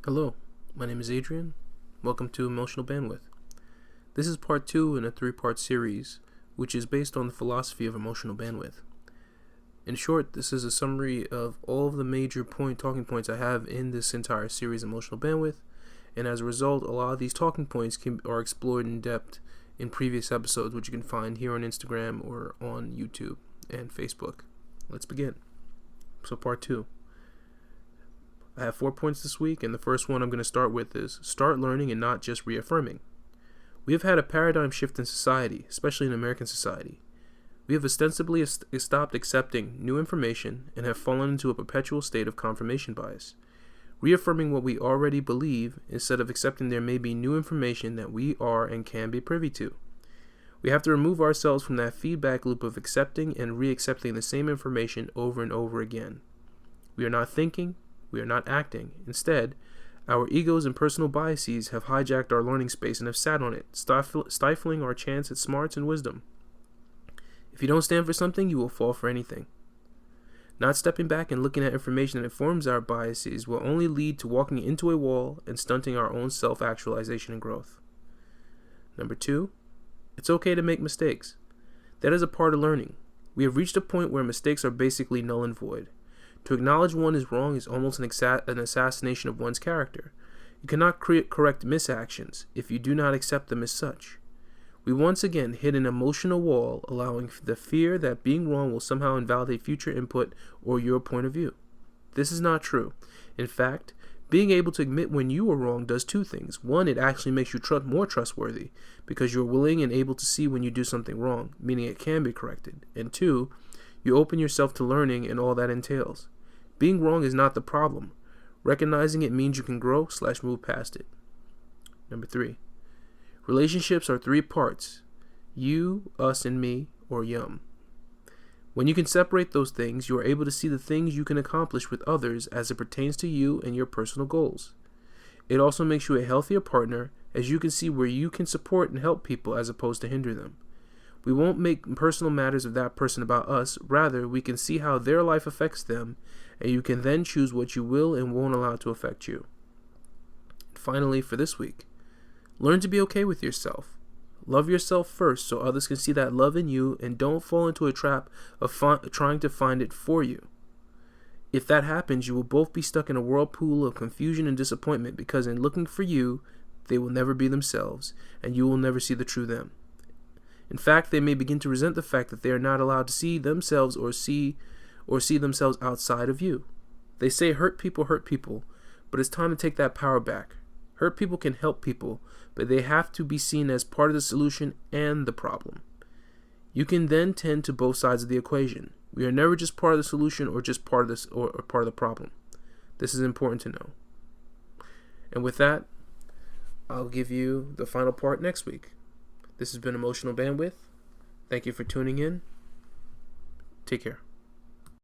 Hello, my name is Adrian. Welcome to Emotional Bandwidth. This is part 2 in a 3-part series, which is based on the philosophy of emotional bandwidth. In short, this is a summary of all of the major talking points I have in this entire series, Emotional Bandwidth, and as a result, a lot of these talking points are explored in depth in previous episodes, which you can find here on Instagram or on YouTube and Facebook. Let's begin. So part 2. I have 4 points this week, and the first one I'm going to start with is start learning and not just reaffirming. We have had a paradigm shift in society, especially in American society. We have ostensibly stopped accepting new information and have fallen into a perpetual state of confirmation bias, reaffirming what we already believe instead of accepting there may be new information that we are and can be privy to. We have to remove ourselves from that feedback loop of accepting and re-accepting the same information over and over again. We are not thinking. We are not acting. Instead, our egos and personal biases have hijacked our learning space and have sat on it, stifling our chance at smarts and wisdom. If you don't stand for something, you will fall for anything. Not stepping back and looking at information that informs our biases will only lead to walking into a wall and stunting our own self-actualization and growth. Number 2, it's okay to make mistakes. That is a part of learning. We have reached a point where mistakes are basically null and void. To acknowledge one is wrong is almost an assassination of one's character. You cannot correct misactions if you do not accept them as such. We once again hit an emotional wall, allowing the fear that being wrong will somehow invalidate future input or your point of view. This is not true. In fact, being able to admit when you are wrong does 2 things. 1, it actually makes you more trustworthy because you're willing and able to see when you do something wrong, meaning it can be corrected. And 2, you open yourself to learning and all that entails. Being wrong is not the problem. Recognizing it means you can grow/move past it. Number 3. Relationships are 3 parts. You, us, and me, or yum. When you can separate those things, you are able to see the things you can accomplish with others as it pertains to you and your personal goals. It also makes you a healthier partner as you can see where you can support and help people as opposed to hinder them. We won't make personal matters of that person about us. Rather, we can see how their life affects them, and you can then choose what you will and won't allow to affect you. Finally, for this week, learn to be okay with yourself. Love yourself first so others can see that love in you and don't fall into a trap of trying to find it for you. If that happens, you will both be stuck in a whirlpool of confusion and disappointment because in looking for you, they will never be themselves, and you will never see the true them. In fact, they may begin to resent the fact that they are not allowed to see themselves or see themselves outside of you. They say hurt people, but it's time to take that power back. Hurt people can help people, but they have to be seen as part of the solution and the problem. You can then tend to both sides of the equation. We are never just part of the solution or just part of this or part of the problem. This is important to know. And with that, I'll give you the final part next week. This has been Emotional Bandwidth. Thank you for tuning in. Take care.